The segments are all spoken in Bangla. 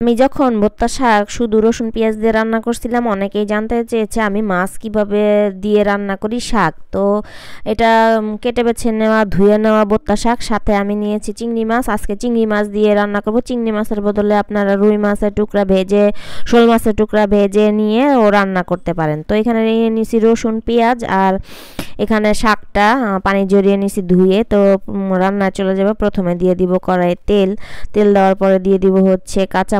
আমি যখন ভর্তা শাক শুধু রসুন পেঁয়াজ দিয়ে রান্না করছিলাম, অনেকেই জানতে চেয়েছে আমি মাছ কিভাবে দিয়ে রান্না করি শাক। তো এটা কেটে বেছে নেওয়া ধুয়ে নেওয়া ভর্তা শাক, সাথে আমি নিয়েছি চিংড়ি মাছ। আজকে চিংড়ি মাছ দিয়ে রান্না করব। চিংড়ি মাছের বদলে আপনারা রুই মাছের টুকরা ভেজে, শোল মাছের টুকরা ভেজে নিয়ে ও রান্না করতে পারেন। তো এখানে নিয়ে নিয়েছি রসুন পেঁয়াজ, আর এখানে শাকটা পানি ঝরিয়ে নিয়েছি ধুয়ে। তো রান্না চলে যাবে। প্রথমে দিয়ে দিব কড়াই তেল দেওয়ার পরে দিয়ে দিব হচ্ছে কাঁচা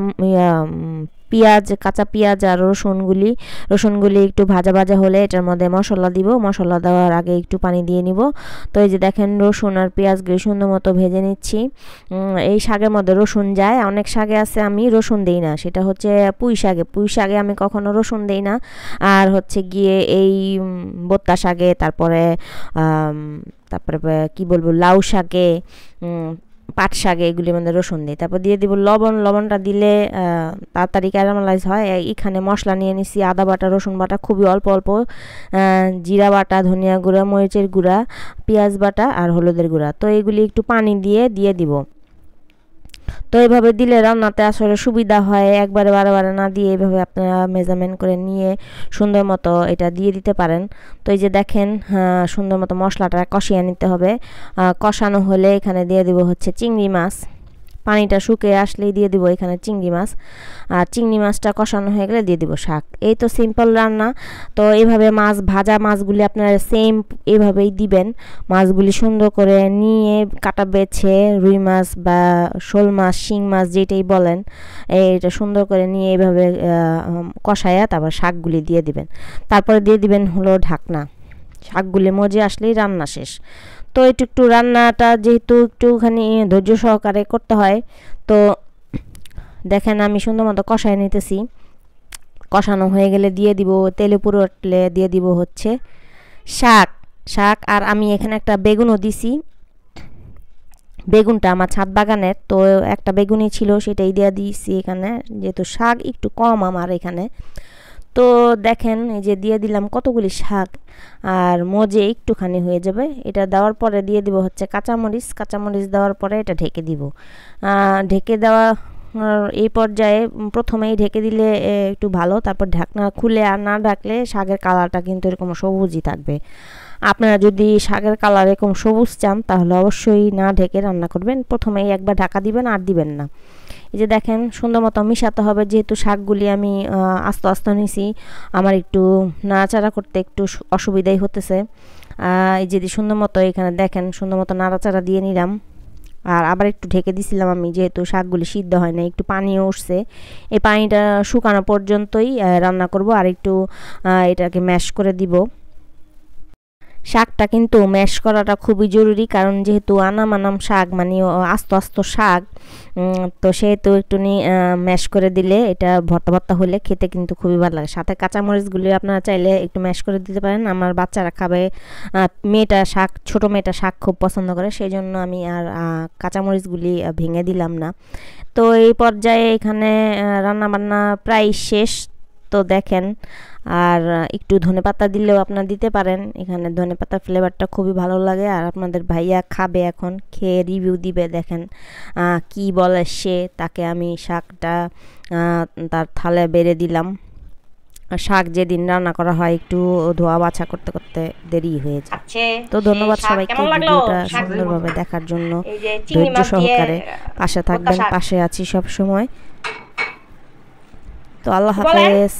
পেঁয়াজ আর রসুনগুলি একটু ভাজা ভাজা হলে এটার মধ্যে মশলা দিব। মশলা দেওয়ার আগে একটু পানি দিয়ে নিব। তো এই যে দেখেন রসুন আর পেঁয়াজগুলি সুন্দর মতো ভেজে নিচ্ছি। এই শাকের মধ্যে রসুন যায়, অনেক শাকে আছে আমি রসুন দেই না, সেটা হচ্ছে পুঁই শাকে আমি কখনো রসুন দেই না। আর হচ্ছে গিয়ে এই ভর্তা শাকে, তারপরে কি বলবো, লাউ শাকে, পাট শাকে, এগুলির মধ্যে রসুন দিই। তারপর দিয়ে দিব লবণটা দিলে তাড়াতাড়ি ক্যারামেলাইজ হয়। এখানে মশলা নিয়ে নিছি আদা বাটা, রসুন বাটা, খুবই অল্প অল্প, জিরা বাটা, ধনিয়া গুঁড়া, মরিচের গুঁড়া, পেঁয়াজ বাটা আর হলুদের গুঁড়া। তো এগুলি একটু পানি দিয়ে দিব। তো এইভাবে দিলে রান্নাতে আসলে সুবিধা হয়, একবারে বারে না দিয়ে এইভাবে আপনারা মেজারমেন্ট করে নিয়ে সুন্দর মতো এটা দিয়ে দিতে পারেন। তো এই যে দেখেন সুন্দর মতো মশলাটা কষিয়ে নিতে হবে। কষানো হলে এখানে দিয়ে দিব হচ্ছে চিংড়ি মাছ। পানিটা শুকিয়ে আসলেই দিয়ে দিব এখানে চিংড়ি মাছ। আর চিংড়ি মাছটা কষানো হয়ে গেলে দিয়ে দিব শাক। এই তো সিম্পল রান্না। তো এইভাবে ভাজা মাছগুলি আপনারা সেম এইভাবেই দিবেন। মাছগুলি সুন্দর করে নিয়ে কাটা বেছে, রুই মাছ বা শোল মাছ, শিং মাছ যেটাই বলেন, এটা সুন্দর করে নিয়ে এইভাবে কষায়া তারপর শাকগুলি দিয়ে দিবেন। তারপরে দিয়ে দিবেন হলো ঢাকনা। শাকগুলি মজে আসলেই রান্না শেষ। তো একটু রান্নাটা যেহেতু একটুখানি ধৈর্য সহকারে করতে হয়, তো দেখেন আমি সুন্দর মতো কষায় নিতেছি। কষানো হয়ে গেলে দিয়ে দিব, তেলে পুরো উঠলে দিয়ে দিব হচ্ছে শাক। আর আমি এখানে একটা বেগুনও দিছি। বেগুনটা আমার ছাদ বাগানের, তো একটা বেগুনই ছিল, সেটাই দিয়ে দিয়েছি এখানে, যেহেতু শাক একটু কম আমার এখানে। তো দেখেন এই যে দিয়ে দিলাম কতগুলি শাক, আর মজে একটুখানি হয়ে যাবে। এটা দেওয়ার পরে দিয়ে দিব হচ্ছে কাঁচামরিচ দেওয়ার পরে এটা ঢেকে দিব। ঢেকে দেওয়া এই পর্যায়ে প্রথমেই ঢেকে দিলে একটু ভালো। তারপর ঢাকনা খুলে আর না ঢাকলে শাকের কালারটা কিন্তু এরকম সবুজই থাকবে। আপনারা যদি শাকের কালার এরকম সবুজ চান তাহলে অবশ্যই না ঢেকে রান্না করবেন। প্রথমেই একবার ঢাকা দিবেন আর দিবেন না। এই যে দেখেন সুন্দর মতো মিশাতে হবে, যেহেতু শাকগুলি আমি আস্তে নিছি, আমার একটু নাড়াচাড়া করতে একটু অসুবিধাই হতেছে। এই যে সুন্দর মতো এখানে দেখেন সুন্দর মতো নাড়াচাড়া দিয়ে নিলাম। আর আবার একটু ঢেকে দিছিলাম আমি, যেহেতু শাকগুলি সিদ্ধ হয় না, একটু পানিও উঠছে। এই পানিটা শুকানো পর্যন্তই রান্না করব। আর একটু এটাকে ম্যাশ করে দিব। শাকটা কিন্তু ম্যাশ করাটা খুবই জরুরি, কারণ যেহেতু আনাম শাক মানে আস্ত শাক, তো সেহেতু একটু ম্যাশ করে দিলে এটা ভর্তা হলে খেতে কিন্তু খুবই ভালো লাগে। সাথে কাঁচামরিচগুলি আপনারা চাইলে একটু ম্যাশ করে দিতে পারেন। আমার বাচ্চারা খাবে, ছোটো মেয়েটা শাক খুব পছন্দ করে, সেই জন্য আমি আর কাঁচামরিচগুলি ভেঙে দিলাম না। তো এই পর্যায়ে এখানে রান্নাবান্না প্রায় শেষ। তো দেখেন, আর একটু ধনেপাতা দিলেও আপনারা দিতে পারেন। এখানে ধনেপাতার ফ্লেভারটা খুবই ভালো লাগে। আর আপনাদের ভাইয়া খাবে, এখন খেয়ে রিভিউ দিবে। দেখেন কি বলে সে, তাকে আমি শাকটা তার থালে বেড়ে দিলাম। শাক যেদিন রান্না করা হয় একটু ধোয়া বাছা করতে দেরি হয়ে যাচ্ছে। তো ধন্যবাদ সবাইকে ভিডিওটা সুন্দরভাবে দেখার জন্য, ধৈর্য সহকারে পাশে থাকবেন। পাশে আছি সব সময়। তো আল্লাহ হাফেজ।